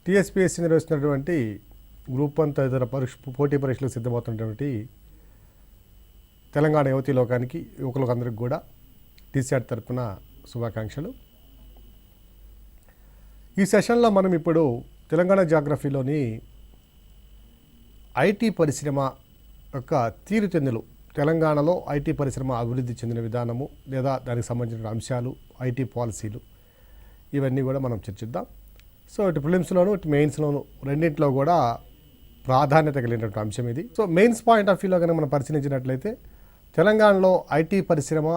TSPSC నిర్వహిస్తున్నటువంటి group 1 తదితర పోటీ పరీక్షలకు సిద్ధమవుతున్నటువంటి తెలంగాణ యువతీ లోకానికి యువకులందరికీ కూడా టీసీఆర్ తరపున శుభాకాంక్షలు. ఈ సెషన్లో మనం ఇప్పుడు తెలంగాణ జాగ్రఫీలోని ఐటీ పరిశ్రమ యొక్క తీరుతెన్నులు, తెలంగాణలో ఐటీ పరిశ్రమ అభివృద్ధి చెందిన విధానము లేదా దానికి సంబంధించిన అంశాలు, ఐటీ పాలసీలు, ఇవన్నీ కూడా మనం చర్చిద్దాం. సో ఇటు ప్రిలిమ్స్లోను ఇటు మెయిన్స్లోను రెండింటిలో కూడా ప్రాధాన్యత కలిగినటువంటి అంశం ఇది. సో మెయిన్స్ పాయింట్ ఆఫ్ వ్యూలో కనుక మనం పరిశీలించినట్లయితే తెలంగాణలో ఐటీ పరిశ్రమ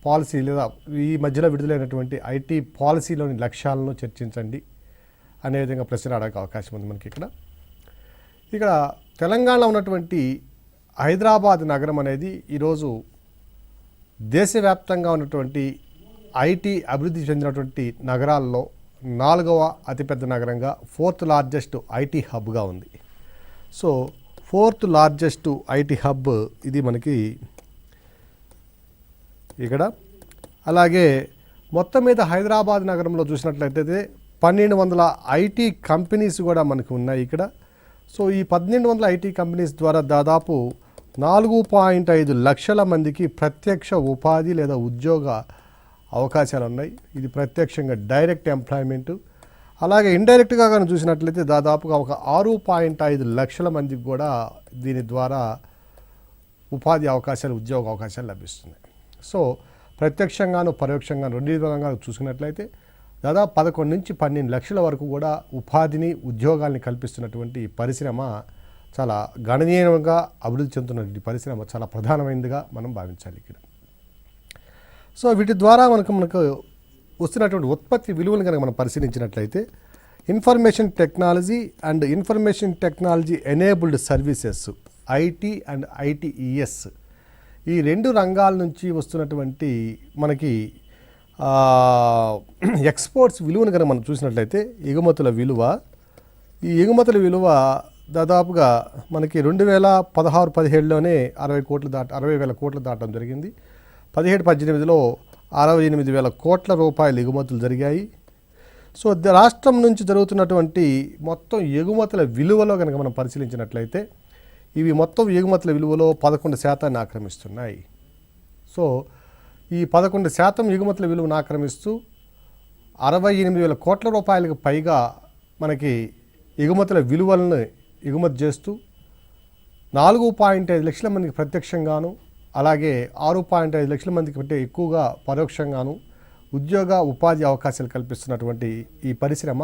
పాలసీ లేదా ఈ మధ్యలో విడుదలైనటువంటి ఐటీ పాలసీలోని లక్ష్యాలను చర్చించండి అనే విధంగా ప్రశ్న అడగ అవకాశం ఉంది మనకి. ఇక్కడ తెలంగాణలో ఉన్నటువంటి హైదరాబాద్ నగరం అనేది ఈరోజు దేశవ్యాప్తంగా ఉన్నటువంటి ఐటీ అభివృద్ధి చెందినటువంటి నగరాల్లో 4వ అతిపెద్ద నగరంగా 4th లార్జెస్ట్ ఐటీ హబ్గా ఉంది. So 4th largest IT hub ఇది మనకి ఇక్కడ. అలాగే మొత్తం మీద హైదరాబాద్ నగరంలో చూసినట్లయితే 1200 ఐటీ కంపెనీస్ కూడా మనకు ఉన్నాయి ఇక్కడ. సో ఈ 1200 ఐటీ కంపెనీస్ ద్వారా దాదాపు 4.5 లక్షల మందికి ప్రత్యక్ష ఉపాధి లేదా ఉద్యోగ అవకాశాలు ఉన్నాయి. ఇది ప్రత్యక్షంగా డైరెక్ట్ ఎంప్లాయ్మెంటు. అలాగే ఇండైరెక్ట్గా కానీ చూసినట్లయితే దాదాపుగా ఒక 6.5 లక్షల మందికి కూడా దీని ద్వారా ఉపాధి అవకాశాలు, ఉద్యోగ అవకాశాలు లభిస్తున్నాయి. సో ప్రత్యక్షంగాను పరోక్షంగాను రెండు విధంగా చూసుకున్నట్లయితే దాదాపు 11 నుంచి 12 లక్షల వరకు కూడా ఉపాధిని, ఉద్యోగాల్ని కల్పిస్తున్నటువంటి పరిశ్రమ చాలా గణనీయంగా అభివృద్ధి చెందుతున్నటువంటి పరిశ్రమ, చాలా ప్రధానమైనదిగా మనం భావించాలి ఇక్కడ. సో వీటి ద్వారా మనకు వస్తున్నటువంటి ఉత్పత్తి విలువలు కనుక మనం పరిశీలించినట్లయితే information technology and information technology enabled services, IT and ITES, ఈ రెండు రంగాల నుంచి వస్తున్నటువంటి మనకి ఎక్స్పోర్ట్స్ విలువను కనుక మనం చూసినట్లయితే ఎగుమతుల విలువ, ఈ ఎగుమతుల విలువ దాదాపుగా మనకి 2016-17లోనే 60,000 కోట్లు దాటడం జరిగింది. 17-18లో 68,000 కోట్ల రూపాయల ఎగుమతులు జరిగాయి. సో రాష్ట్రం నుంచి జరుగుతున్నటువంటి మొత్తం ఎగుమతుల విలువలో కనుక మనం పరిశీలించినట్లయితే ఇవి మొత్తం ఎగుమతుల విలువలో 11% ఆక్రమిస్తున్నాయి. సో ఈ 11% ఎగుమతుల విలువను ఆక్రమిస్తూ 68,000 కోట్ల రూపాయలకు పైగా మనకి ఎగుమతుల విలువలను ఎగుమతి చేస్తూ 4.5 లక్షల మందికి ప్రత్యక్షంగాను, అలాగే 6.5 లక్షల మందికి కంటే ఎక్కువగా పరోక్షంగాను ఉద్యోగ ఉపాధి అవకాశాలు కల్పిస్తున్నటువంటి ఈ పరిశ్రమ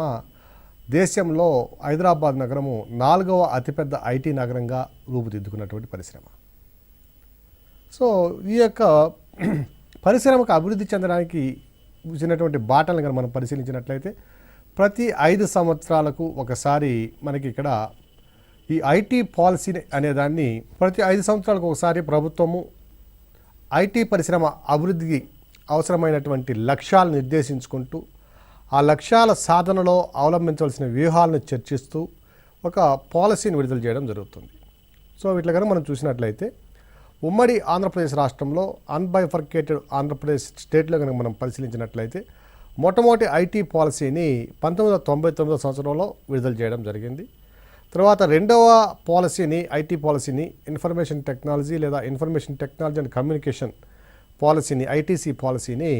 దేశంలో హైదరాబాద్ నగరము 4వ అతిపెద్ద ఐటీ నగరంగా రూపుదిద్దుకున్నటువంటి పరిశ్రమ. సో ఈ యొక్క పరిశ్రమకు అభివృద్ధి చెందడానికి వచ్చినటువంటి బాటలను కనుక మనం పరిశీలించినట్లయితే ప్రతి 5 సంవత్సరాలకు ఒకసారి మనకి ఇక్కడ ఈ ఐటీ పాలసీ అనేదాన్ని ప్రతి 5 సంవత్సరాలకు ఒకసారి ప్రభుత్వము ఐటీ పరిశ్రమ అభివృద్ధికి అవసరమైనటువంటి లక్ష్యాలను నిర్దేశించుకుంటూ ఆ లక్ష్యాల సాధనలో అవలంబించవలసిన వ్యూహాలను చర్చిస్తూ ఒక పాలసీని విడుదల చేయడం జరుగుతుంది. సో వీటిలో కనుక మనం చూసినట్లయితే ఉమ్మడి ఆంధ్రప్రదేశ్ రాష్ట్రంలో అన్బైఫర్కేటెడ్ ఆంధ్రప్రదేశ్ స్టేట్లో కనుక మనం పరిశీలించినట్లయితే మొట్టమొదటి ఐటీ పాలసీని 1999 సంవత్సరంలో విడుదల చేయడం జరిగింది. తర్వాత రెండవ పాలసీని, ఐటీ పాలసీని, ఇన్ఫర్మేషన్ టెక్నాలజీ లేదా ఇన్ఫర్మేషన్ టెక్నాలజీ అండ్ కమ్యూనికేషన్ పాలసీని, ఐటీసీ పాలసీని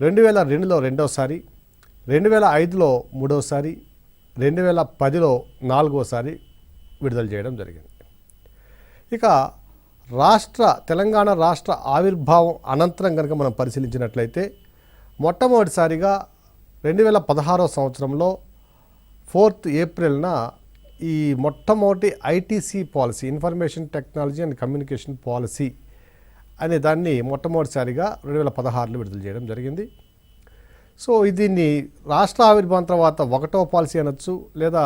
2002లో రెండవసారి, 2005లో మూడవసారి, 2010లో నాలుగోసారి విడుదల చేయడం జరిగింది. ఇక తెలంగాణ రాష్ట్ర ఆవిర్భావం అనంతరం కనుక మనం పరిశీలించినట్లయితే మొట్టమొదటిసారిగా 2016వ సంవత్సరంలో 4th ఏప్రిల్న ఈ మొట్టమొదటి ITC policy, information technology and communication policy అనే దాన్ని మొట్టమొదటిసారిగా 2016లో విడుదల చేయడం జరిగింది. సో దీన్ని రాష్ట్ర ఆవిర్భావం తర్వాత 1వ పాలసీ అనొచ్చు, లేదా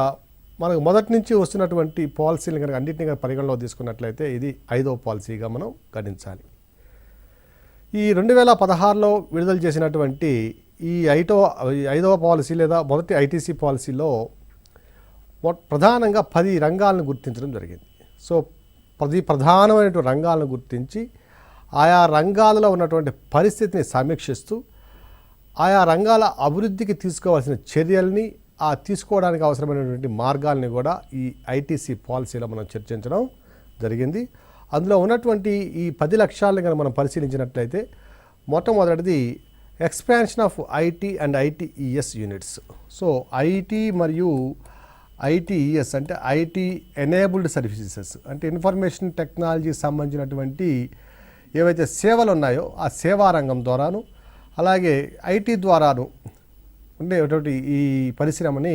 మనకు మొదటి నుంచి వస్తున్నటువంటి పాలసీలు కనుక అన్నింటినీ కనుక పరిగణలో తీసుకున్నట్లయితే ఇది 5వ పాలసీగా మనం గణించాలి. ఈ 2016లో విడుదల చేసినటువంటి ఈ 5వ పాలసీ లేదా మొదటి ఐటీసీ పాలసీలో ప్రధానంగా 10 రంగాలను గుర్తించడం జరిగింది. సో 10 ప్రధానమైనటువంటి రంగాలను గుర్తించి ఆయా రంగాలలో ఉన్నటువంటి పరిస్థితిని సమీక్షిస్తూ ఆయా రంగాల అభివృద్ధికి తీసుకోవాల్సిన చర్యల్ని ఆ తీసుకోవడానికి అవసరమైనటువంటి మార్గాల్ని కూడా ఈ ఐటీసీ పాలసీలో మనం చర్చించడం జరిగింది. అందులో ఉన్నటువంటి ఈ 10 లక్ష్యాలను కనుక మనం పరిశీలించినట్లయితే మొట్టమొదటిది expansion of IT and ITES units. So IT మరియు ఐటీఈఎస్ అంటే ఐటీ ఎనేబుల్డ్ సర్వీసెస్ అంటే ఇన్ఫర్మేషన్ టెక్నాలజీకి సంబంధించినటువంటి ఏవైతే సేవలు ఉన్నాయో ఆ సేవా రంగం ద్వారాను అలాగే ఐటీ ద్వారాను ఉండేటువంటి ఈ పరిశ్రమని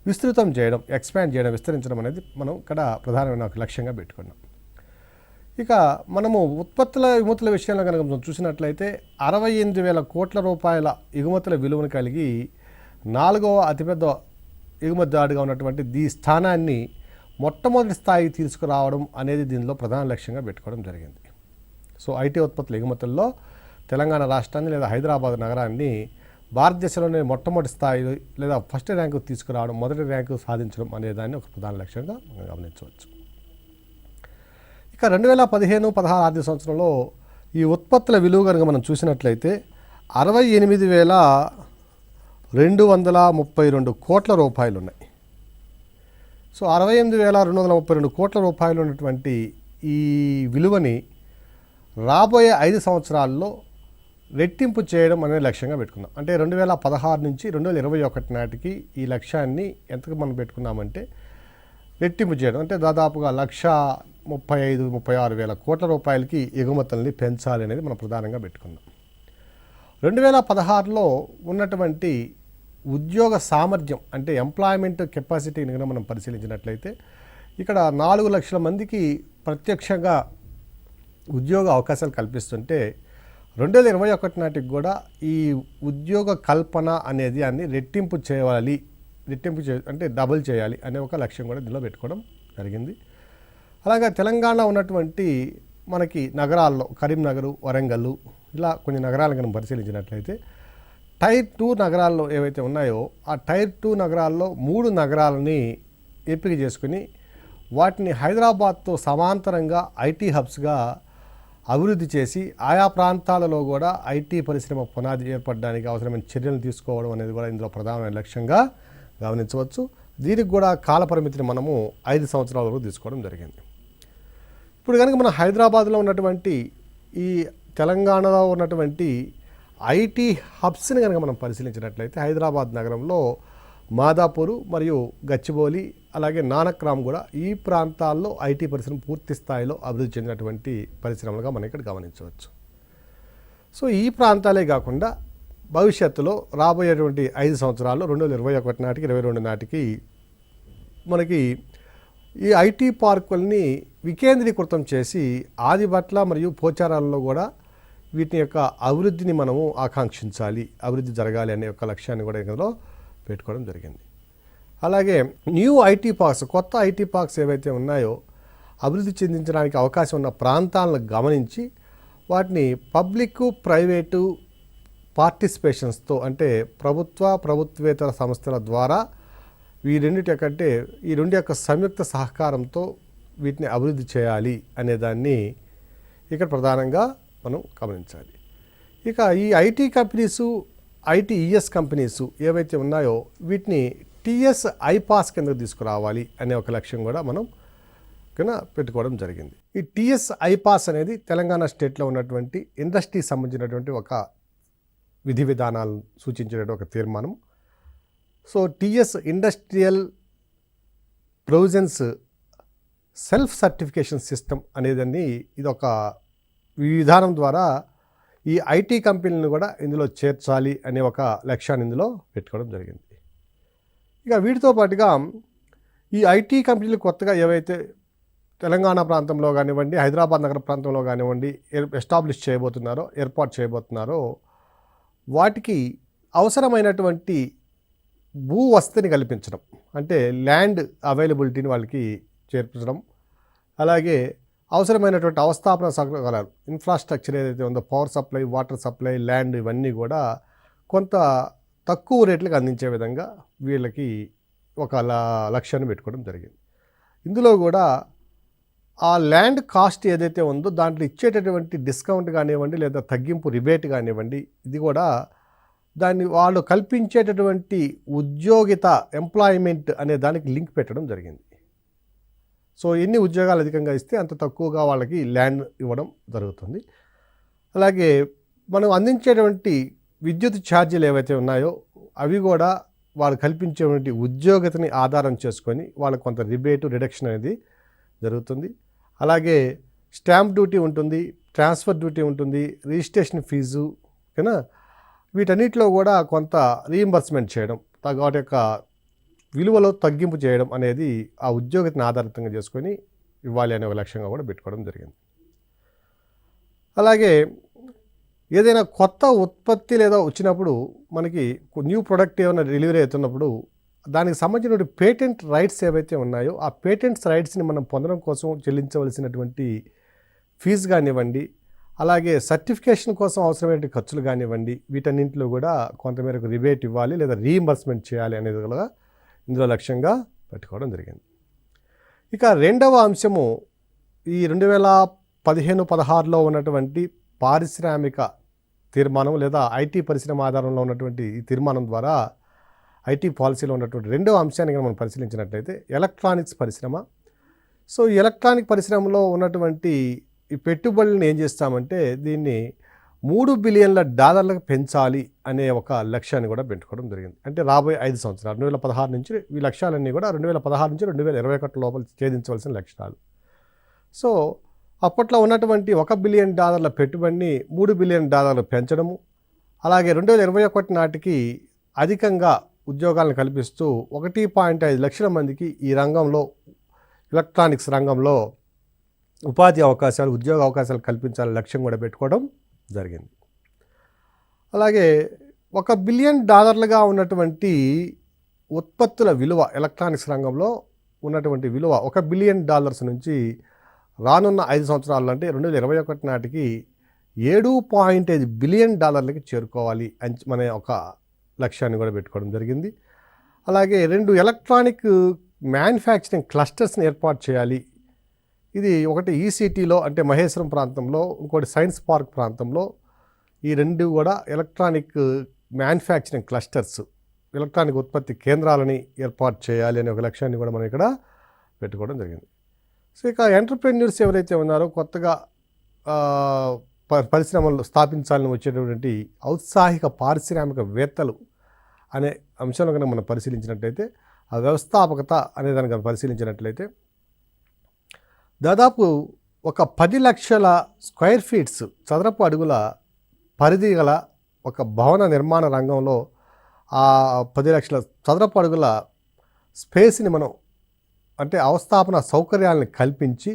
విస్తృతం చేయడం, ఎక్స్పాండ్ చేయడం, విస్తరించడం అనేది మనం ఇక్కడ ప్రధానమైన ఒక లక్ష్యంగా పెట్టుకున్నాం. ఇక మనము ఉత్పత్తుల ఎగుమతుల విషయంలో కనుక మనం చూసినట్లయితే 68,000 కోట్ల రూపాయల ఎగుమతుల విలువను కలిగి 4వ అతిపెద్ద ఎగుమతిదారుగా ఉన్నటువంటి ఈ స్థానాన్ని మొట్టమొదటి స్థాయికి తీసుకురావడం అనేది దీనిలో ప్రధాన లక్ష్యంగా పెట్టుకోవడం జరిగింది. సో ఐటీ ఉత్పత్తుల ఎగుమతుల్లో తెలంగాణ రాష్ట్రాన్ని లేదా హైదరాబాద్ నగరాన్ని భారతదేశంలోనే మొట్టమొదటి స్థాయి లేదా ఫస్ట్ ర్యాంకు తీసుకురావడం, మొదటి ర్యాంకు సాధించడం అనే దాన్ని ఒక ప్రధాన లక్ష్యంగా మనం గమనించవచ్చు. ఇక 2015-16 ఆర్థిక సంవత్సరంలో ఈ ఉత్పత్తుల విలువ కనుక మనం చూసినట్లయితే 68,232 కోట్ల రూపాయలు ఉన్నాయి. సో 68,232 కోట్ల రూపాయలు ఉన్నటువంటి ఈ విలువని రాబోయే 5 సంవత్సరాల్లో రెట్టింపు చేయడం అనేది లక్ష్యంగా పెట్టుకున్నాం. అంటే 2016 నుంచి 2021 నాటికి ఈ లక్ష్యాన్ని ఎంతకు మనం పెట్టుకున్నామంటే రెట్టింపు చేయడం, అంటే దాదాపుగా 1,35,000-1,36,000 కోట్ల రూపాయలకి ఎగుమతుల్ని పెంచాలి అనేది మనం ప్రధానంగా పెట్టుకున్నాం. 2016లో ఉన్నటువంటి ఉద్యోగ సామర్థ్యం అంటే ఎంప్లాయ్మెంట్ కెపాసిటీని కనుక మనం పరిశీలించినట్లయితే ఇక్కడ 4 లక్షల మందికి ప్రత్యక్షంగా ఉద్యోగ అవకాశాలు కల్పిస్తుంటే 2021 నాటికి కూడా ఈ ఉద్యోగ కల్పన అనేది అన్ని రెట్టింపు అంటే డబుల్ చేయాలి అనే ఒక లక్ష్యం కూడా దీనిలో పెట్టుకోవడం జరిగింది. అలాగే తెలంగాణ ఉన్నటువంటి మనకి నగరాల్లో కరీంనగర్, వరంగల్ ఇలా కొన్ని నగరాలను కనుక పరిశీలించినట్లయితే టైర్ 2 నగరాల్లో ఏవైతే ఉన్నాయో ఆ టైర్ 2 నగరాల్లో 3 నగరాలని ఎంపిక చేసుకుని వాటిని హైదరాబాద్తో సమాంతరంగా ఐటీ హబ్స్గా అభివృద్ధి చేసి ఆయా ప్రాంతాలలో కూడా ఐటీ పరిశ్రమ పునాది ఏర్పడడానికి అవసరమైన చర్యలు తీసుకోవడం అనేది కూడా ఇందులో ప్రధానమైన లక్ష్యంగా గమనించవచ్చు. దీనికి కూడా కాలపరిమితిని మనము 5 సంవత్సరాల వరకు తీసుకోవడం జరిగింది. ఇప్పుడు కనుక మన హైదరాబాద్లో ఉన్నటువంటి ఈ తెలంగాణలో ఉన్నటువంటి ఐటీ హబ్స్ని కనుక మనం పరిశీలించినట్లయితే హైదరాబాద్ నగరంలో మాదాపూర్ మరియు గచ్చిబౌలి అలాగే నానక్రామ్ కూడా ఈ ప్రాంతాల్లో ఐటీ పరిశ్రమ పూర్తి స్థాయిలో అభివృద్ధి చెందినటువంటి పరిశ్రమలుగా మనం ఇక్కడ గమనించవచ్చు. సో ఈ ప్రాంతాలే కాకుండా భవిష్యత్తులో రాబోయేటువంటి 5 సంవత్సరాల్లో 2021 నాటికి 2022 నాటికి మనకి ఈ ఐటీ పార్కుల్ని వికేంద్రీకృతం చేసి ఆదిబట్ల మరియు పోచారాలలో కూడా వీటి యొక్క అభివృద్ధిని మనము ఆకాంక్షించాలి, అభివృద్ధి జరగాలి అనే ఒక లక్ష్యాన్ని కూడా ఇందులో పెట్టుకోవడం జరిగింది. అలాగే న్యూ ఐటీ పార్క్స్, కొత్త ఐటీ పార్క్స్ ఏవైతే ఉన్నాయో అభివృద్ధి చెందించడానికి అవకాశం ఉన్న ప్రాంతాలను గమనించి వాటిని పబ్లిక్ ప్రైవేటు పార్టిసిపేషన్స్తో అంటే ప్రభుత్వేతర సంస్థల ద్వారా ఈ రెండు యొక్క సంయుక్త సహకారంతో వీటిని అభివృద్ధి చేయాలి అనేదాన్ని ఇక్కడ ప్రధానంగా మనం గమనించాలి. ఇక ఈ ఐటీ కంపెనీసు, ఐటీఈఎస్ కంపెనీసు ఏవైతే ఉన్నాయో వీటిని టీఎస్ ఐపాస్ కింద తీసుకురావాలి అనే ఒక లక్ష్యం కూడా మనం కింద పెట్టుకోవడం జరిగింది. ఈ టీఎస్ ఐపాస్ అనేది తెలంగాణ స్టేట్లో ఉన్నటువంటి ఇండస్ట్రీకి సంబంధించినటువంటి ఒక విధి విధానాలను సూచించేటువంటి ఒక తీర్మానం. So TS industrial provisions self certification system అనేదాన్ని ఇది ఒక విధానం ద్వారా ఈ ఐటీ కంపెనీలను కూడా ఇందులో చేర్చాలి అనే ఒక లక్ష్యాన్ని ఇందులో పెట్టుకోవడం జరిగింది. ఇక వీటితో పాటుగా ఈ ఐటీ కంపెనీలు కొత్తగా ఏవైతే తెలంగాణ ప్రాంతంలో కానివ్వండి, హైదరాబాద్ నగర ప్రాంతంలో కానివ్వండి ఏర్పాటు చేయబోతున్నారో వాటికి అవసరమైనటువంటి భూ వసతిని కల్పించడం, అంటే ల్యాండ్ అవైలబిలిటీని వాళ్ళకి చేర్చడం, అలాగే అవసరమైనటువంటి అవస్థాపన సౌకర్యాలు ఇన్ఫ్రాస్ట్రక్చర్ ఏదైతే ఉందో power supply, water supply, land ఇవన్నీ కూడా కొంత తక్కువ రేట్లకు అందించే విధంగా వీళ్ళకి ఒక లక్ష్యాన్ని పెట్టుకోవడం జరిగింది. ఇందులో కూడా ఆ ల్యాండ్ కాస్ట్ ఏదైతే ఉందో దాంట్లో ఇచ్చేటటువంటి డిస్కౌంట్ కానివ్వండి లేదా తగ్గింపు రిబేట్ కానివ్వండి ఇది కూడా దాన్ని వాళ్ళు కల్పించేటటువంటి ఉద్యోగిత ఎంప్లాయ్మెంట్ అనే దానికి లింక్ పెట్టడం జరిగింది. సో ఎన్ని ఉద్యోగాలు అధికంగా ఇస్తే అంత తక్కువగా వాళ్ళకి ల్యాండ్ ఇవ్వడం జరుగుతుంది. అలాగే మనం అందించేటువంటి విద్యుత్ ఛార్జీలు ఏవైతే ఉన్నాయో అవి కూడా వాళ్ళు కల్పించేటువంటి ఉద్యోగితని ఆధారం చేసుకొని వాళ్ళకి కొంత రిబేటు రిడక్షన్ అనేది జరుగుతుంది. అలాగే స్టాంప్ డ్యూటీ ఉంటుంది, ట్రాన్స్ఫర్ డ్యూటీ ఉంటుంది, రిజిస్ట్రేషన్ ఫీజు ఓకేనా, వీటన్నిటిలో కూడా కొంత రీయింబర్స్మెంట్ చేయడం, వాటి యొక్క విలువలో తగ్గింపు చేయడం అనేది ఆ ఉద్యోగితని ఆధారితంగా చేసుకొని ఇవ్వాలి అనే ఒక లక్ష్యంగా కూడా పెట్టుకోవడం జరిగింది. అలాగే ఏదైనా కొత్త ఉత్పత్తి లేదా వచ్చినప్పుడు మనకి న్యూ ప్రొడక్ట్ ఏమైనా డెలివరీ అవుతున్నప్పుడు దానికి సంబంధించిన పేటెంట్ రైట్స్ ఏవైతే ఉన్నాయో ఆ పేటెంట్స్ రైట్స్ని మనం పొందడం కోసం చెల్లించవలసినటువంటి ఫీజు కానివ్వండి, అలాగే సర్టిఫికేషన్ కోసం అవసరమైన ఖర్చులు కానివ్వండి, వీటన్నింటిలో కూడా కొంతమేరకు రిబేట్ ఇవ్వాలి లేదా రీయింబర్స్మెంట్ చేయాలి అనేది కూడా ఇందులో లక్ష్యంగా పెట్టుకోవడం జరిగింది. ఇక రెండవ అంశము ఈ 2015-16లో ఉన్నటువంటి పారిశ్రామిక తీర్మానం లేదా ఐటీ పరిశ్రమ ఆధారంలో ఉన్నటువంటి ఈ తీర్మానం ద్వారా ఐటీ పాలసీలో ఉన్నటువంటి రెండవ అంశాన్ని మనం పరిశీలించినట్లయితే ఎలక్ట్రానిక్స్ పరిశ్రమ. సో ఈ ఎలక్ట్రానిక్ పరిశ్రమలో ఉన్నటువంటి ఈ పెట్టుబడులను ఏం చేస్తామంటే దీన్ని $3 బిలియన్ల పెంచాలి అనే ఒక లక్ష్యాన్ని కూడా పెట్టుకోవడం జరిగింది. అంటే రాబోయే 5 సంవత్సరాలు 2016 నుంచి ఈ లక్ష్యాలన్నీ కూడా 2016 నుంచి 2021 లోపల ఛేదించవలసిన లక్ష్యాలు. సో అప్పట్లో ఉన్నటువంటి $1 బిలియన్ పెట్టుబడిని $3 బిలియన్ పెంచడము, అలాగే 2021 నాటికి అధికంగా ఉద్యోగాలను కల్పిస్తూ 1.5 లక్షల మందికి ఈ రంగంలో ఎలక్ట్రానిక్స్ రంగంలో ఉపాధి అవకాశాలు, ఉద్యోగ అవకాశాలు కల్పించాలని లక్ష్యం కూడా పెట్టుకోవడం జరిగింది. అలాగే $1 బిలియన్ ఉన్నటువంటి ఉత్పత్తుల విలువ ఎలక్ట్రానిక్స్ రంగంలో ఉన్నటువంటి విలువ $1 బిలియన్ నుంచి రానున్న 5 సంవత్సరాలు అంటే 2021 నాటికి $7.5 బిలియన్ చేరుకోవాలి అని మన ఒక లక్ష్యాన్ని కూడా పెట్టుకోవడం జరిగింది. అలాగే 2 ఎలక్ట్రానిక్ మ్యానుఫ్యాక్చరింగ్ క్లస్టర్స్ని ఏర్పాటు చేయాలి. ఇది ఒకటి ఈసీటీలో అంటే మహేశ్వరం ప్రాంతంలో, ఇంకోటి సైన్స్ పార్క్ ప్రాంతంలో. ఈ 2 కూడా ఎలక్ట్రానిక్ మ్యానుఫ్యాక్చరింగ్ క్లస్టర్స్, ఎలక్ట్రానిక్ ఉత్పత్తి కేంద్రాలని ఏర్పాటు చేయాలి అనే ఒక లక్ష్యాన్ని కూడా మనం ఇక్కడ పెట్టుకోవడం జరిగింది. సో ఇక ఎంటర్‌ప్రెన్యూర్స్ ఎవరైతే ఉన్నారో కొత్తగా పరిశ్రమలు స్థాపించాలని వచ్చేటటువంటి ఔత్సాహిక పారిశ్రామికవేత్తలు అనే అంశాలను కనుక మనం పరిశీలించినట్లయితే ఆ వ్యవస్థాపకత అనే దాన్ని కనుక పరిశీలించినట్లయితే దాదాపు ఒక 10 లక్షల స్క్వేర్ ఫీట్స్ చదరపు అడుగుల పరిధి గల ఒక భవన నిర్మాణ రంగంలో ఆ 10 లక్షల చదరపు అడుగుల స్పేస్ని మనం అంటే అవస్థాపన సౌకర్యాలను కల్పించి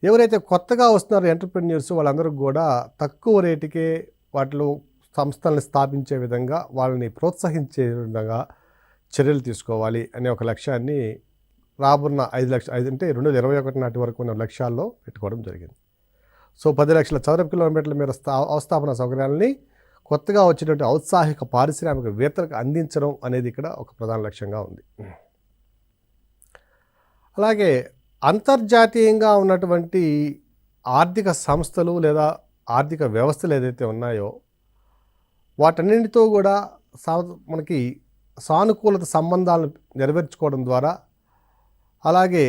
ఎవరైతే కొత్తగా వస్తున్నారో ఎంటర్‌ప్రెన్యూర్స్ వాళ్ళందరూ కూడా తక్కువ రేటుకే వాటిలో సంస్థలను స్థాపించే విధంగా వాళ్ళని ప్రోత్సహించే విధంగా చర్యలు తీసుకోవాలి అనే ఒక లక్ష్యాన్ని రాబోన్న 5 అంటే 2021 నాటి వరకు ఉన్న లక్ష్యాల్లో పెట్టుకోవడం జరిగింది. సో 10 లక్షల చదరపు కిలోమీటర్ల మేర అవస్థాపన సౌకర్యాలని కొత్తగా వచ్చేటువంటి ఔత్సాహిక పారిశ్రామికవేత్తలకు అందించడం అనేది ఇక్కడ ఒక ప్రధాన లక్ష్యంగా ఉంది. అలాగే అంతర్జాతీయంగా ఉన్నటువంటి ఆర్థిక సంస్థలు లేదా ఆర్థిక వ్యవస్థలు ఏదైతే ఉన్నాయో వాటన్నింటితో కూడా మనకి సానుకూలత సంబంధాలను నెరవేర్చుకోవడం ద్వారా, అలాగే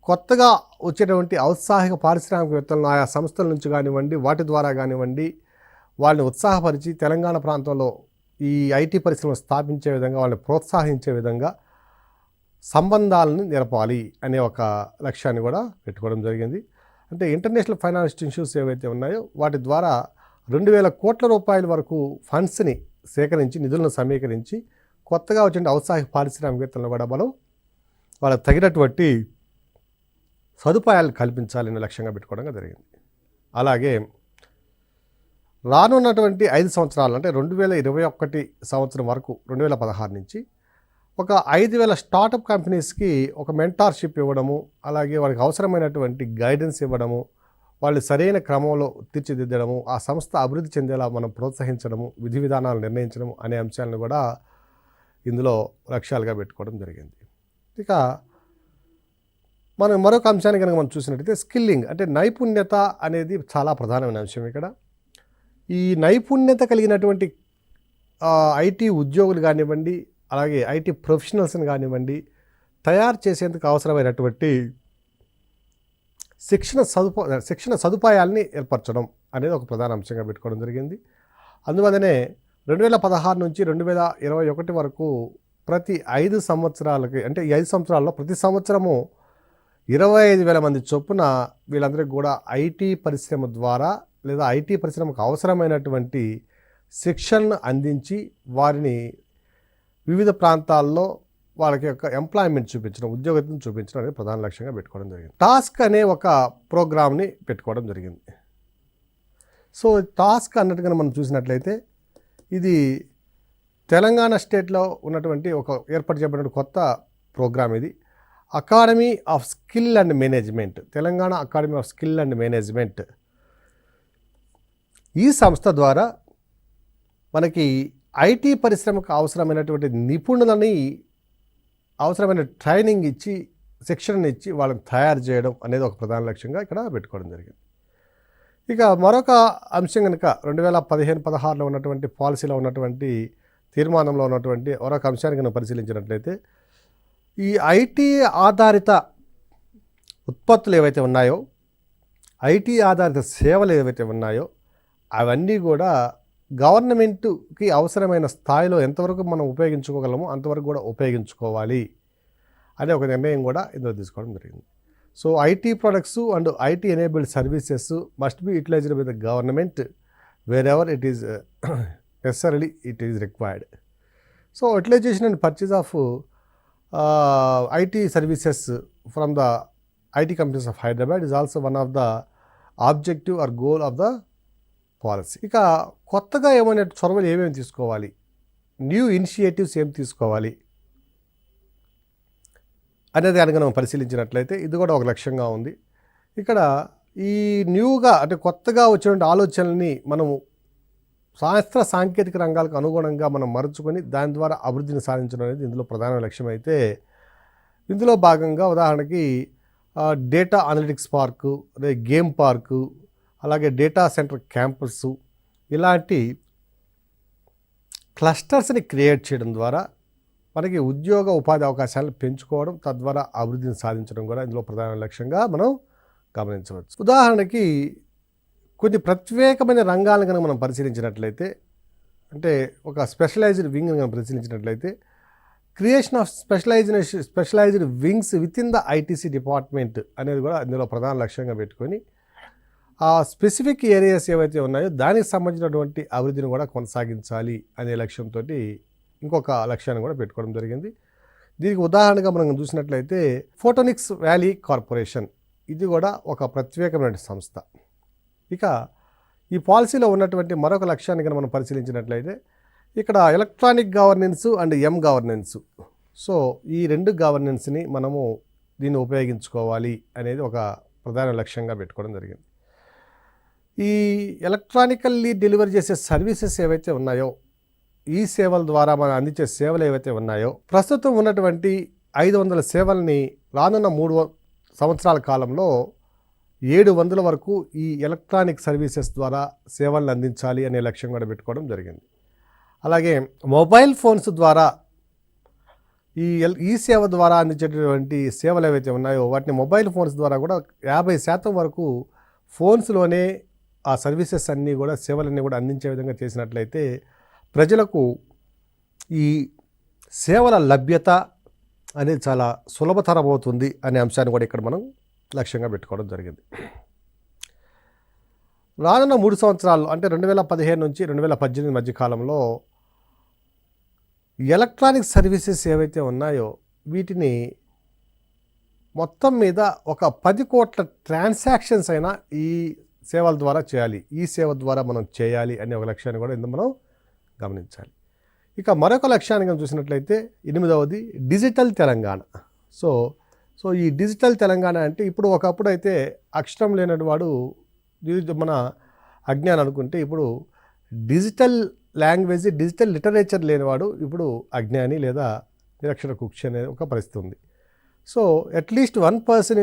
కొత్తగా వచ్చేటువంటి ఔత్సాహిక పారిశ్రామికవేత్తలను ఆయా సంస్థల నుంచి కానివ్వండి, వాటి ద్వారా కానివ్వండి వాళ్ళని ఉత్సాహపరిచి తెలంగాణ ప్రాంతంలో ఈ ఐటీ పరిశ్రమలు స్థాపించే విధంగా వాళ్ళని ప్రోత్సహించే విధంగా సంబంధాలను నిలపాలి అనే ఒక లక్ష్యాన్ని కూడా పెట్టుకోవడం జరిగింది. అంటే ఇంటర్నేషనల్ ఫైనాన్స్ ఇన్స్టిట్యూషన్స్ ఏవైతే ఉన్నాయో వాటి ద్వారా 2,000 కోట్ల రూపాయల వరకు ఫండ్స్ని సేకరించి, నిధులను సమీకరించి కొత్తగా వచ్చిన ఔత్సాహిక పారిశ్రామికవేత్తలను కూడా మనం వాళ్ళకి తగినటువంటి సదుపాయాలు కల్పించాలనే లక్ష్యంగా పెట్టుకోవడం జరిగింది. అలాగే రానున్నటువంటి 5 సంవత్సరాలు అంటే 2021 సంవత్సరం వరకు 2016 నుంచి ఒక 5,000 స్టార్టప్ కంపెనీస్కి ఒక మెంటార్షిప్ ఇవ్వడము, అలాగే వాళ్ళకి అవసరమైనటువంటి గైడెన్స్ ఇవ్వడము, వాళ్ళు సరైన క్రమంలో తీర్చిదిద్దడము, ఆ సంస్థ అభివృద్ధి చెందేలా మనం ప్రోత్సహించడము, విధి విధానాలు నిర్ణయించడం అనే అంశాలను కూడా ఇందులో లక్ష్యాలుగా పెట్టుకోవడం జరిగింది. ఇక మనం మరొక అంశాన్ని కనుక మనం చూసినట్టయితే స్కిల్లింగ్ అంటే నైపుణ్యత అనేది చాలా ప్రధానమైన అంశం. ఇక్కడ ఈ నైపుణ్యత కలిగినటువంటి ఐటీ ఉద్యోగులు కానివ్వండి, అలాగే ఐటీ ప్రొఫెషనల్స్ని కానివ్వండి తయారు చేసేందుకు అవసరమైనటువంటి శిక్షణ సదుపాయాల్ని ఏర్పరచడం అనేది ఒక ప్రధాన అంశంగా పెట్టుకోవడం జరిగింది. అందువల్లనే 2016 నుంచి 2021 వరకు ప్రతి 5 సంవత్సరాలకి, అంటే ఈ 5 సంవత్సరాల్లో ప్రతి సంవత్సరము 25,000 మంది చొప్పున వీళ్ళందరికీ కూడా ఐటీ పరిశ్రమ ద్వారా లేదా ఐటీ పరిశ్రమకు అవసరమైనటువంటి శిక్షణను అందించి వారిని వివిధ ప్రాంతాల్లో వాళ్ళకి యొక్క ఎంప్లాయ్మెంట్ చూపించడం, ఉద్యోగం చూపించడం అనేది ప్రధాన లక్ష్యంగా పెట్టుకోవడం జరిగింది. టాస్క్ అనే ఒక ప్రోగ్రామ్ని పెట్టుకోవడం జరిగింది. సో టాస్క్ అన్నట్టుగా మనం చూసినట్లయితే ఇది తెలంగాణ స్టేట్లో ఉన్నటువంటి ఒక ఏర్పాటు చేయబడిన కొత్త ప్రోగ్రామ్. ఇది academy of skill and management, Telangana academy of skill and management. ఈ సంస్థ ద్వారా మనకి ఐటీ పరిశ్రమకు అవసరమైనటువంటి నిపుణులని అవసరమైన ట్రైనింగ్ ఇచ్చి, శిక్షణను ఇచ్చి వాళ్ళని తయారు చేయడం అనేది ఒక ప్రధాన లక్ష్యంగా ఇక్కడ పెట్టుకోవడం జరిగింది. ఇక మరొక అంశం కనుక 2015-16లో ఉన్నటువంటి పాలసీలో ఉన్నటువంటి తీర్మానంలో ఉన్నటువంటి మరొక అంశాన్ని కనుక పరిశీలించినట్లయితే ఈ ఐటీ ఆధారిత ఉత్పత్తులు ఏవైతే ఉన్నాయో, ఐటీ ఆధారిత సేవలు ఏవైతే ఉన్నాయో అవన్నీ కూడా గవర్నమెంట్కి అవసరమైన స్థాయిలో ఎంతవరకు మనం ఉపయోగించుకోగలమో అంతవరకు కూడా ఉపయోగించుకోవాలి అనే ఒక నిర్ణయం కూడా ఇందులో తీసుకోవడం జరిగింది. So IT products and IT enabled services must be utilised by the government wherever it is necessary it is required. So utilisation and purchase of IT services from the IT companies of Hyderabad is also one of the objective or goal of the policy. ఇక కొత్తగా ఏమైనా చొరవలు ఏమేమి తీసుకోవాలి, new initiatives ఏం తీసుకోవాలి అనేది కనుక మనం పరిశీలించినట్లయితే ఇది కూడా ఒక లక్ష్యంగా ఉంది. ఇక్కడ ఈ న్యూగా అంటే కొత్తగా వచ్చినటువంటి ఆలోచనల్ని మనము శాస్త్ర సాంకేతిక రంగాలకు అనుగుణంగా మనం మరుచుకొని దాని ద్వారా అభివృద్ధిని సాధించడం అనేది ఇందులో ప్రధాన లక్ష్యం. అయితే ఇందులో భాగంగా ఉదాహరణకి డేటా అనలిటిక్స్ పార్కు, అదే గేమ్ పార్కు, అలాగే డేటా సెంటర్ క్యాంపస్, ఇలాంటి క్లస్టర్స్ని క్రియేట్ చేయడం ద్వారా మనకి ఉద్యోగ ఉపాధి అవకాశాలను పెంచుకోవడం, తద్వారా అభివృద్ధిని సాధించడం కూడా ఇందులో ప్రధాన లక్ష్యంగా మనం గమనించవచ్చు. ఉదాహరణకి కొన్ని ప్రత్యేకమైన రంగాలను కనుక మనం పరిశీలించినట్లయితే, అంటే ఒక స్పెషలైజ్డ్ వింగ్ కనుక పరిశీలించినట్లయితే creation of specialised wings within the ITC department అనేది కూడా ఇందులో ప్రధాన లక్ష్యంగా పెట్టుకొని ఆ స్పెసిఫిక్ ఏరియాస్ ఏవైతే ఉన్నాయో దానికి సంబంధించినటువంటి అభివృద్ధిని కూడా కొనసాగించాలి అనే లక్ష్యంతో ఇంకొక లక్ష్యాన్ని కూడా పెట్టుకోవడం జరిగింది. దీనికి ఉదాహరణగా మనం చూసినట్లయితే ఫోటోనిక్స్ వ్యాలీ కార్పొరేషన్, ఇది కూడా ఒక ప్రత్యేకమైన సంస్థ. ఇక ఈ పాలసీలో ఉన్నటువంటి మరొక లక్ష్యాన్ని కనుక మనం పరిశీలించినట్లయితే ఇక్కడ electronic governance and governance. So ఈ రెండు గవర్నెన్స్ని మనము దీన్ని ఉపయోగించుకోవాలి అనేది ఒక ప్రధాన లక్ష్యంగా పెట్టుకోవడం జరిగింది. ఈ ఎలక్ట్రానికల్లీ డెలివరీ చేసే సర్వీసెస్ ఏవైతే ఉన్నాయో, ఈ సేవల ద్వారా మనం అందించే సేవలు ఏవైతే ఉన్నాయో, ప్రస్తుతం ఉన్నటువంటి 500 సేవల్ని రానున్న 3 సంవత్సరాల కాలంలో 700 వరకు ఈ ఎలక్ట్రానిక్ సర్వీసెస్ ద్వారా సేవలను అందించాలి అనే లక్ష్యం కూడా పెట్టుకోవడం జరిగింది. అలాగే మొబైల్ ఫోన్స్ ద్వారా ఈ సేవ ద్వారా అందించేటటువంటి సేవలు ఏవైతే ఉన్నాయో వాటిని మొబైల్ ఫోన్స్ ద్వారా కూడా 50% వరకు ఫోన్స్లోనే ఆ సర్వీసెస్ అన్నీ కూడా, సేవలన్నీ కూడా అందించే విధంగా చేసినట్లయితే ప్రజలకు ఈ సేవల లభ్యత అనేది చాలా సులభతరం అవుతుంది అనే అంశాన్ని కూడా ఇక్కడ మనం లక్ష్యంగా పెట్టుకోవడం జరిగింది. రానున్న 3 సంవత్సరాల్లో అంటే 2015 నుంచి 2018 మధ్య కాలంలో ఎలక్ట్రానిక్ సర్వీసెస్ ఏవైతే ఉన్నాయో వీటిని మొత్తం మీద ఒక 10 కోట్ల ట్రాన్సాక్షన్స్ అయినా ఈ సేవల ద్వారా చేయాలి, ఈ సేవ ద్వారా మనం చేయాలి అనే ఒక లక్ష్యాన్ని కూడా ఇందులో మనం గమనించాలి. ఇక మరొక లక్ష్యాన్ని కనుక చూసినట్లయితే 8వది డిజిటల్ తెలంగాణ. సో ఈ డిజిటల్ తెలంగాణ అంటే ఇప్పుడు ఒకప్పుడు అయితే అక్షరం లేనటి వాడు మన అజ్ఞానం అనుకుంటే ఇప్పుడు డిజిటల్ లాంగ్వేజ్, డిజిటల్ లిటరేచర్ లేనివాడు ఇప్పుడు అజ్ఞాని లేదా నిరక్షర కుక్షి అనే ఒక పరిస్థితి ఉంది. So at least 1 person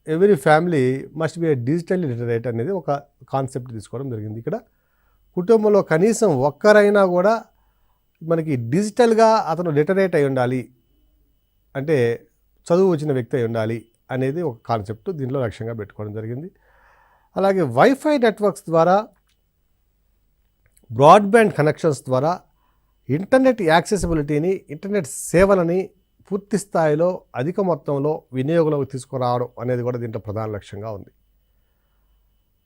every family must be A digital literate అనేది ఒక కాన్సెప్ట్ తీసుకోవడం జరిగింది. ఇక్కడ కుటుంబంలో కనీసం ఒక్కరైనా కూడా మనకి డిజిటల్గా అతను లిటరేట్ అయి ఉండాలి, అంటే చదువు వచ్చిన వ్యక్తి అయి ఉండాలి అనేది ఒక కాన్సెప్ట్ దీనిలో లక్ష్యంగా పెట్టుకోవడం జరిగింది. అలాగే వైఫై నెట్వర్క్స్ ద్వారా, బ్రాడ్బ్యాండ్ కనెక్షన్స్ ద్వారా ఇంటర్నెట్ యాక్సెసిబిలిటీని, ఇంటర్నెట్ సేవలని పూర్తి స్థాయిలో అధిక మొత్తంలో వినియోగంలోకి తీసుకురావడం అనేది కూడా దీంట్లో ప్రధాన లక్ష్యంగా ఉంది.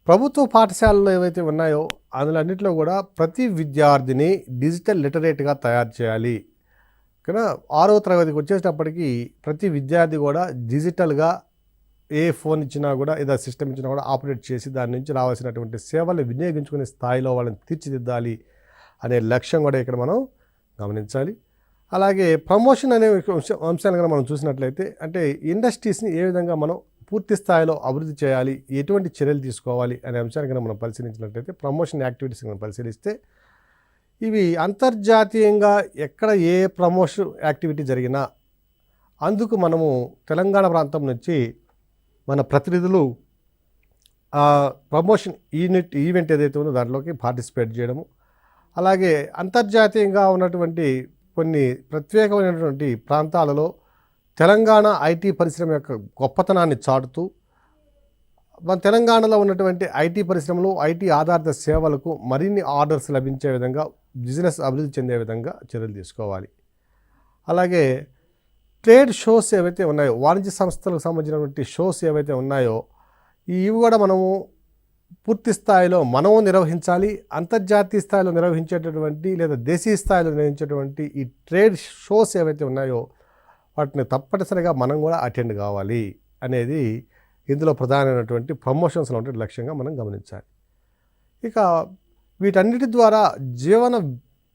ప్రభుత్వ పాఠశాలలు ఏవైతే ఉన్నాయో అందులన్నింటిలో కూడా ప్రతి విద్యార్థిని డిజిటల్ లిటరేట్గా తయారు చేయాలి. కానీ 6వ తరగతికి వచ్చేటప్పటికి ప్రతి విద్యార్థి కూడా డిజిటల్గా ఏ ఫోన్ ఇచ్చినా కూడా, ఏదో సిస్టమ్ ఇచ్చినా కూడా ఆపరేట్ చేసి దాని నుంచి రావాల్సినటువంటి సేవలు వినియోగించుకునే స్థాయిలో వాళ్ళని తీర్చిదిద్దాలి అనే లక్ష్యం కూడా ఇక్కడ మనం గమనించాలి. అలాగే ప్రమోషన్ అనే అంశాలు కనుక మనం చూసినట్లయితే, అంటే ఇండస్ట్రీస్ని ఏ విధంగా మనం పూర్తి స్థాయిలో అభివృద్ధి చేయాలి, ఎటువంటి చర్యలు తీసుకోవాలి అనే అంశాన్ని కనుక మనం పరిశీలించినట్లయితే, ప్రమోషన్ యాక్టివిటీస్ కనుక పరిశీలిస్తే ఇవి అంతర్జాతీయంగా ఎక్కడ ఏ ప్రమోషన్ యాక్టివిటీ జరిగినా అందుకు మనము తెలంగాణ ప్రాంతం నుంచి మన ప్రతినిధులు ఆ ప్రమోషన్ ఈవెంట్ ఏదైతే ఉందో దాంట్లోకి పార్టిసిపేట్ చేయడము, అలాగే అంతర్జాతీయంగా ఉన్నటువంటి కొన్ని ప్రత్యేకమైనటువంటి ప్రాంతాలలో తెలంగాణ ఐటీ పరిశ్రమ యొక్క గొప్పతనాన్ని చాటుతూ మన తెలంగాణలో ఉన్నటువంటి ఐటీ పరిశ్రమలు, ఐటీ ఆధారిత సేవలకు మరిన్ని ఆర్డర్స్ లభించే విధంగా, బిజినెస్ అభివృద్ధి చెందే విధంగా చర్యలు తీసుకోవాలి. అలాగే ట్రేడ్ షోస్ ఏవైతే ఉన్నాయో, వాణిజ్య సంస్థలకు సంబంధించినటువంటి షోస్ ఏవైతే ఉన్నాయో ఇవి కూడా మనము పూర్తి స్థాయిలో మనము నిర్వహించాలి. అంతర్జాతీయ స్థాయిలో నిర్వహించేటటువంటి లేదా దేశీయ స్థాయిలో నిర్వహించేటువంటి ఈ ట్రేడ్ షోస్ ఏవైతే ఉన్నాయో వాటిని తప్పనిసరిగా మనం కూడా అటెండ్ కావాలి అనేది ఇందులో ప్రధానమైనటువంటి ప్రమోషన్స్లో ఉండే లక్ష్యంగా మనం గమనించాలి. ఇక వీటన్నిటి ద్వారా జీవన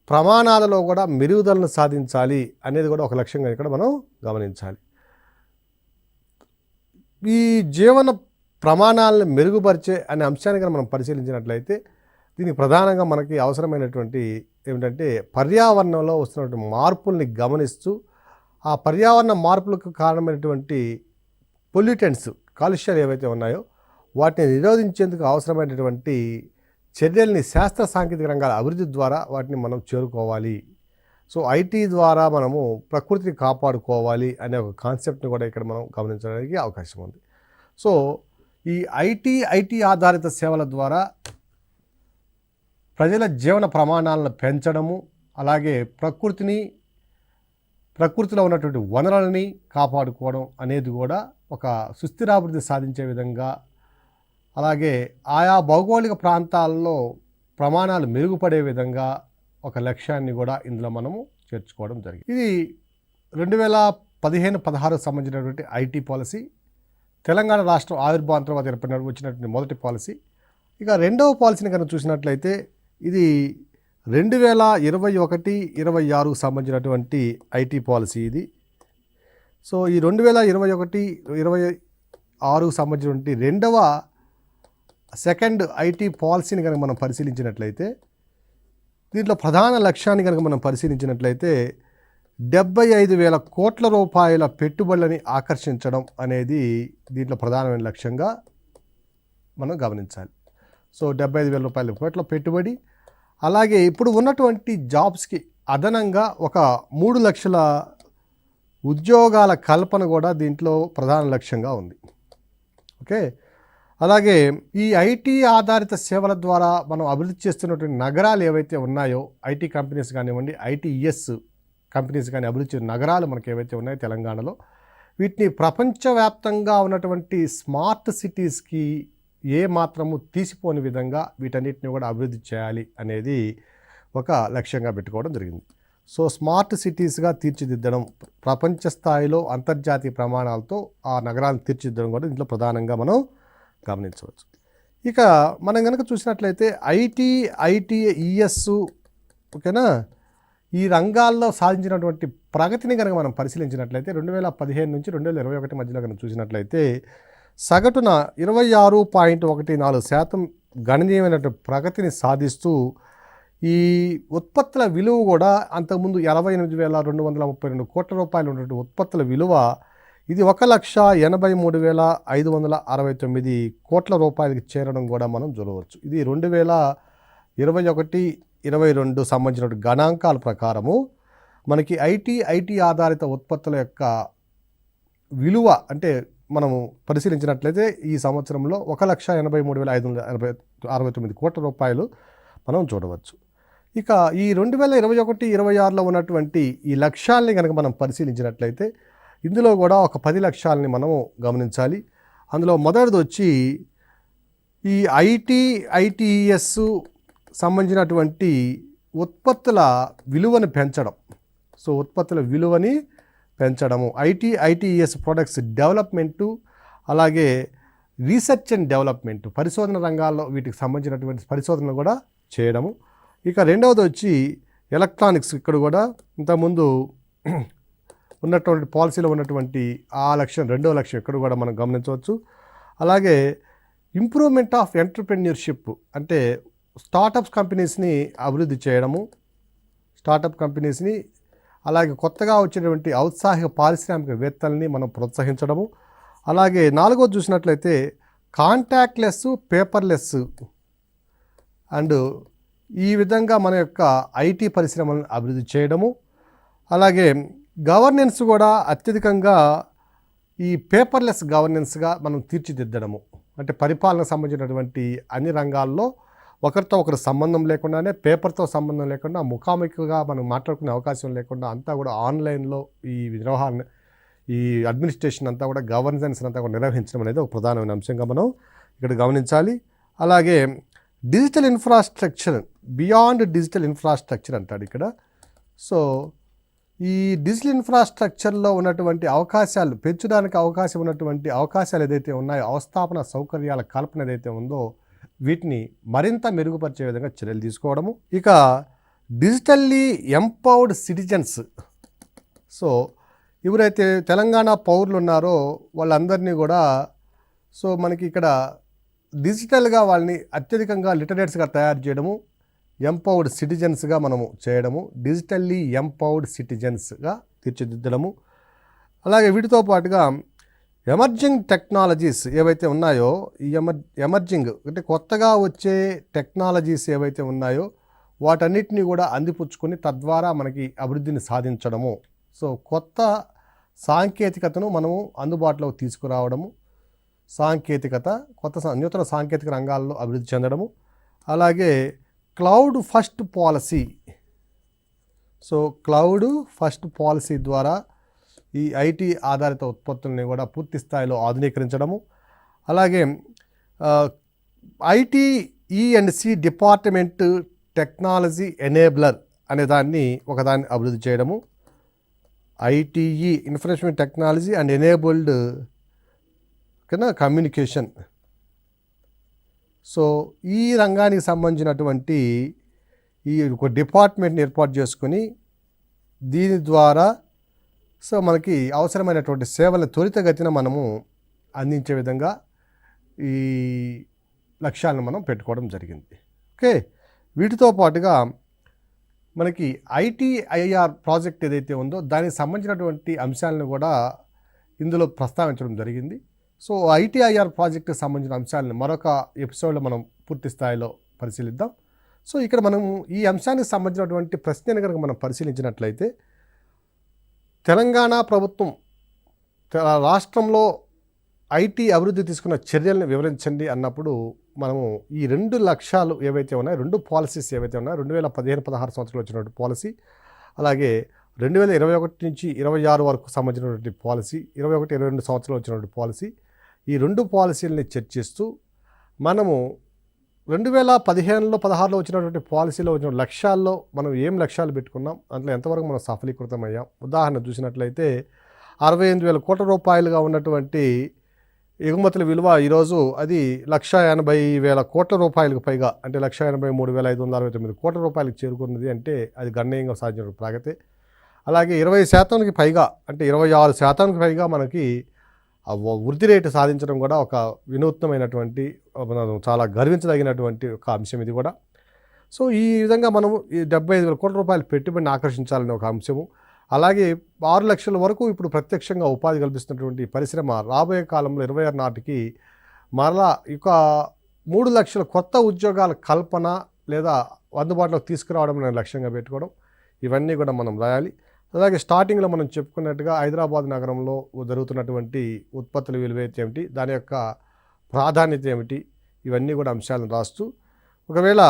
ప్రమాణాలలో కూడా మెరుగుదలను సాధించాలి అనేది కూడా ఒక లక్ష్యంగా ఇక్కడ మనం గమనించాలి. ఈ జీవన ప్రమాణాలను మెరుగుపరిచే అనే అంశాన్ని కనుక మనం పరిశీలించినట్లయితే దీనికి ప్రధానంగా మనకి అవసరమైనటువంటి ఏమిటంటే పర్యావరణంలో వస్తున్నటువంటి మార్పుల్ని గమనిస్తూ ఆ పర్యావరణ మార్పులకు కారణమైనటువంటి పొల్యూటెంట్స్, కాలుష్యాలు ఏవైతే ఉన్నాయో వాటిని నిరోధించేందుకు అవసరమైనటువంటి చర్యల్ని శాస్త్ర సాంకేతిక రంగాల అభివృద్ధి ద్వారా వాటిని మనం చేరుకోవాలి. సో ఐటీ ద్వారా మనము ప్రకృతిని కాపాడుకోవాలి అనే ఒక కాన్సెప్ట్ని కూడా ఇక్కడ మనం గమనించడానికి అవకాశం ఉంది. సో ఈ ఐటీ ఆధారిత సేవల ద్వారా ప్రజల జీవన ప్రమాణాలను పెంచడము, అలాగే ప్రకృతిలో ఉన్నటువంటి వనరులని కాపాడుకోవడం అనేది కూడా ఒక సుస్థిరాభివృద్ధి సాధించే విధంగా, అలాగే ఆయా భౌగోళిక ప్రాంతాల్లో ప్రమాణాలు మెరుగుపడే విధంగా ఒక లక్ష్యాన్ని కూడా ఇందులో మనము చేర్చుకోవడం జరిగింది. ఇది 2015-16 సంబంధించినటువంటి ఐటీ పాలసీ, తెలంగాణ రాష్ట్రం ఆవిర్భావం తర్వాత వచ్చినటువంటి మొదటి పాలసీ. ఇక రెండవ పాలసీని కనుక చూసినట్లయితే ఇది 2021-26 సంబంధించినటువంటి ఐటీ పాలసీ ఇది. సో ఈ 2021-26 సంబంధించినటువంటి సెకండ్ ఐటీ పాలసీని కనుక మనం పరిశీలించినట్లయితే దీంట్లో ప్రధాన లక్ష్యాన్ని కనుక మనం పరిశీలించినట్లయితే 75,000 కోట్ల రూపాయల పెట్టుబడులని ఆకర్షించడం అనేది దీంట్లో ప్రధానమైన లక్ష్యంగా మనం గమనించాలి. సో 75,000 కోట్ల పెట్టుబడి, అలాగే ఇప్పుడు ఉన్నటువంటి జాబ్స్కి అదనంగా ఒక 3 లక్షల ఉద్యోగాల కల్పన కూడా దీంట్లో ప్రధాన లక్ష్యంగా ఉంది. ఓకే, అలాగే ఈ ఐటీ ఆధారిత సేవల ద్వారా మనం అభివృద్ధి చేస్తున్నటువంటి నగరాలు ఏవైతే ఉన్నాయో, ఐటీ కంపెనీస్ కానివ్వండి, ఐటీఈఎస్ కంపెనీస్ కానీ అభివృద్ధి చేసిన నగరాలు మనకు ఏవైతే ఉన్నాయో తెలంగాణలో, వీటిని ప్రపంచవ్యాప్తంగా ఉన్నటువంటి స్మార్ట్ సిటీస్కి ఏ మాత్రము తీసిపోని విధంగా వీటన్నిటిని కూడా అభివృద్ధి చేయాలి అనేది ఒక లక్ష్యంగా పెట్టుకోవడం జరిగింది. సో స్మార్ట్ సిటీస్గా తీర్చిదిద్దడం, ప్రపంచ స్థాయిలో అంతర్జాతీయ ప్రమాణాలతో ఆ నగరాలను తీర్చిదిద్దడం కూడా దీంట్లో ప్రధానంగా మనం గమనించవచ్చు. ఇక మనం కనుక చూసినట్లయితే ఐటీఈఎస్ ఓకేనా, ఈ రంగాల్లో సాధించినటువంటి ప్రగతిని కనుక మనం పరిశీలించినట్లయితే 2015 నుంచి 2021 మధ్యలో కనుక చూసినట్లయితే సగటున 26.14% గణనీయమైనటువంటి ప్రగతిని సాధిస్తూ ఈ ఉత్పత్తుల విలువ కూడా అంతకుముందు 88,232 కోట్ల రూపాయలు ఉన్నటువంటి ఉత్పత్తుల విలువ ఇది 1,83,569 కోట్ల రూపాయలకి చేరడం కూడా మనం చూడవచ్చు. ఇది 2021 22 సంబంధించిన గణాంకాల ప్రకారము మనకి ఐటీ ఆధారిత ఉత్పత్తుల యొక్క విలువ అంటే మనము పరిశీలించినట్లయితే ఈ సంవత్సరంలో 1,83,569 కోట్ల రూపాయలు మనం చూడవచ్చు. ఇక ఈ 2021-26లో ఉన్నటువంటి ఈ లక్ష్యాలని కనుక మనం పరిశీలించినట్లయితే ఇందులో కూడా ఒక 10 లక్ష్యాలని మనము గమనించాలి. అందులో మొదటిది వచ్చి ఈ ఐటీఎస్ సంబంధించినటువంటి ఉత్పత్తుల విలువను పెంచడం. సో ఉత్పత్తుల విలువని పెంచడము, ఐటీఎస్ ప్రొడక్ట్స్ డెవలప్మెంటు, అలాగే రీసెర్చ్ అండ్ డెవలప్మెంట్ పరిశోధన రంగాల్లో వీటికి సంబంధించినటువంటి పరిశోధనలు కూడా చేయడము. ఇక రెండవది వచ్చి ఎలక్ట్రానిక్స్. ఇక్కడ కూడా ఇంతకుముందు ఉన్నటువంటి పాలసీలో ఉన్నటువంటి ఆ లక్ష్యం, రెండవ లక్ష్యం ఇక్కడ కూడా మనం గమనించవచ్చు. అలాగే ఇంప్రూవ్మెంట్ ఆఫ్ ఎంటర్‌ప్రెన్యూర్‌షిప్ అంటే స్టార్టప్స్ కంపెనీస్ని అభివృద్ధి చేయడము, స్టార్టప్ కంపెనీస్ని, అలాగే కొత్తగా వచ్చేటువంటి ఔత్సాహిక పారిశ్రామికవేత్తల్ని మనం ప్రోత్సహించడము. అలాగే నాలుగోది చూసినట్లయితే కాంటాక్ట్లెస్, పేపర్లెస్ అండ్ ఈ విధంగా మన యొక్క ఐటీ పరిశ్రమలను అభివృద్ధి చేయడము. అలాగే గవర్నెన్స్ కూడా అత్యధికంగా ఈ పేపర్లెస్ గవర్నెన్స్గా మనం తీర్చిదిద్దడము. అంటే పరిపాలనకు సంబంధించినటువంటి అన్ని రంగాల్లో ఒకరితో ఒకరు సంబంధం లేకుండానే, పేపర్తో సంబంధం లేకుండా, ముఖాముఖిగా మనం మాట్లాడుకునే అవకాశం లేకుండా అంతా కూడా ఆన్లైన్లో ఈ నిర్వహణ, ఈ అడ్మినిస్ట్రేషన్ అంతా కూడా, గవర్నెన్స్ అంతా కూడా నిర్వహించడం అనేది ఒక ప్రధానమైన అంశంగా మనం ఇక్కడ గమనించాలి. అలాగే digital infrastructure, beyond digital infrastructure అంటాడు ఇక్కడ. సో ఈ డిజిటల్ ఇన్ఫ్రాస్ట్రక్చర్లో ఉన్నటువంటి అవకాశాలు పెంచడానికి అవకాశం ఉన్నటువంటి అవకాశాలు ఏదైతే ఉన్నాయో, అవస్థాపన సౌకర్యాల కల్పన ఏదైతే ఉందో వీటిని మరింత మెరుగుపరిచే విధంగా చర్యలు తీసుకోవడము. ఇక డిజిటల్లీ ఎంపవర్డ్ సిటిజన్స్. సో ఎవరైతే తెలంగాణ పౌరులు ఉన్నారో వాళ్ళందరినీ కూడా సో మనకి ఇక్కడ డిజిటల్గా వాళ్ళని అత్యధికంగా లిటరేట్స్గా తయారు చేయడము, ఎంపవర్డ్ సిటిజన్స్గా మనము చేయడము, డిజిటల్లీ ఎంపవర్డ్ సిటిజన్స్గా తీర్చిదిద్దడము. అలాగే వీటితో పాటుగా ఎమర్జింగ్ టెక్నాలజీస్ ఏవైతే ఉన్నాయో, ఈ ఎమర్జింగ్ అంటే కొత్తగా వచ్చే టెక్నాలజీస్ ఏవైతే ఉన్నాయో వాటన్నిటిని కూడా అందిపుచ్చుకొని తద్వారా మనకి అభివృద్ధిని సాధించడము. సో కొత్త సాంకేతికతను మనము అందుబాటులోకి తీసుకురావడము, నూతన సాంకేతిక రంగాల్లో అభివృద్ధి చెందడము. అలాగే cloud first policy. So cloud first policy ద్వారా ఈ ఐటీ ఆధారిత ఉత్పత్తుల్ని కూడా పూర్తి స్థాయిలో ఆధునీకరించడము. అలాగే ITE&C డిపార్ట్మెంట్ టెక్నాలజీ ఎనేబులర్ అనే ఒకదాన్ని అభివృద్ధి చేయడము. ITE information technology and enabled communication. So ఈ రంగానికి సంబంధించినటువంటి ఈ ఒక డిపార్ట్మెంట్ని ఏర్పాటు చేసుకొని దీని ద్వారా సో మనకి అవసరమైనటువంటి సేవలను త్వరితగతిన మనము అందించే విధంగా ఈ లక్ష్యాలను మనం పెట్టుకోవడం జరిగింది. ఓకే, వీటితో పాటుగా మనకి ITIR ప్రాజెక్ట్ ఏదైతే ఉందో దానికి సంబంధించినటువంటి అంశాలను కూడా ఇందులో ప్రస్తావించడం జరిగింది. సో ITIR ప్రాజెక్టుకి సంబంధించిన అంశాలను మరొక ఎపిసోడ్లో మనం పూర్తి స్థాయిలో పరిశీలిద్దాం. సో ఇక్కడ మనము ఈ అంశానికి సంబంధించినటువంటి ప్రశ్నను కనుక మనం పరిశీలించినట్లయితే, తెలంగాణ ప్రభుత్వం రాష్ట్రంలో ఐటీ అభివృద్ధి తీసుకున్న చర్యలను వివరించండి అన్నప్పుడు మనము ఈ 2 లక్ష్యాలు ఏవైతే ఉన్నాయో, 2 పాలసీస్ ఏవైతే ఉన్నాయో, 2015-16 సంవత్సరంలో వచ్చినటువంటి పాలసీ, అలాగే 2021-26 వరకు సంబంధించినటువంటి పాలసీ, 21-22 సంవత్సరంలో వచ్చినటువంటి పాలసీ, ఈ 2 పాలసీలని చర్చిస్తూ మనము 2015-16లో వచ్చినటువంటి పాలసీలో వచ్చిన లక్ష్యాల్లో మనం ఏం లక్ష్యాలు పెట్టుకున్నాం, దాంట్లో ఎంతవరకు మనం సఫలీకృతం అయ్యాం. ఉదాహరణ చూసినట్లయితే 68,000 కోట్ల రూపాయలుగా ఉన్నటువంటి ఎగుమతుల విలువ ఈరోజు అది 1,80,000 కోట్ల రూపాయలకు పైగా, అంటే 1,83,569 కోట్ల రూపాయలకు చేరుకున్నది. అంటే అది గణనీయంగా సాధించిన ప్రగతి. అలాగే 20% పైగా, అంటే 26% పైగా మనకి వృద్ధి రేటు సాధించడం కూడా ఒక వినూత్నమైనటువంటి, చాలా గర్వించదగినటువంటి ఒక అంశం ఇది కూడా. సో ఈ విధంగా మనము ఈ 75,000 కోట్ల రూపాయల పెట్టుబడిని ఆకర్షించాలనే ఒక అంశము. అలాగే 6 లక్షల వరకు ఇప్పుడు ప్రత్యక్షంగా ఉపాధి కల్పిస్తున్నటువంటి పరిశ్రమ రాబోయే కాలంలో 26 నాటికి మరలా ఇక 3 లక్షల కొత్త ఉద్యోగాల కల్పన లేదా అందుబాటులోకి తీసుకురావడం అనే లక్ష్యంగా పెట్టుకోవడం, ఇవన్నీ కూడా మనం రాయాలి. అలాగే స్టార్టింగ్లో మనం చెప్పుకున్నట్టుగా హైదరాబాద్ నగరంలో జరుగుతున్నటువంటి ఉత్పత్తుల విలువ ఏమిటి, దాని యొక్క ప్రాధాన్యత ఏమిటి, ఇవన్నీ కూడా అంశాలను రాస్తూ, ఒకవేళ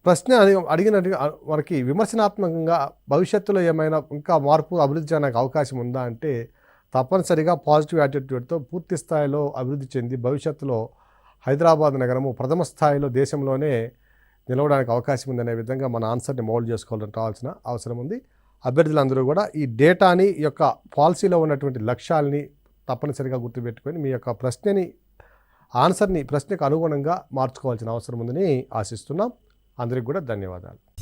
ప్రశ్న అడిగినట్టుగా మనకి విమర్శనాత్మకంగా భవిష్యత్తులో ఏమైనా ఇంకా మార్పు అభివృద్ధి చేయడానికి అవకాశం ఉందా అంటే తప్పనిసరిగా పాజిటివ్ యాటిట్యూడ్తో పూర్తి స్థాయిలో అభివృద్ధి చెంది భవిష్యత్తులో హైదరాబాద్ నగరము ప్రథమ స్థాయిలో దేశంలోనే నిలవడానికి అవకాశం ఉందనే విధంగా మన ఆన్సర్ని మౌల్డ్ చేసుకోవాలని రావాల్సిన అవసరం ఉంది. అభ్యర్థులందరూ కూడా ఈ డేటాని యొక్క పాలసీలో ఉన్నటువంటి లక్ష్యాలని తప్పనిసరిగా గుర్తుపెట్టుకొని మీ యొక్క ప్రశ్నకు అనుగుణంగా మార్చుకోవాల్సిన అవసరం ఉందని ఆశిస్తున్నాం. అందరికీ కూడా ధన్యవాదాలు.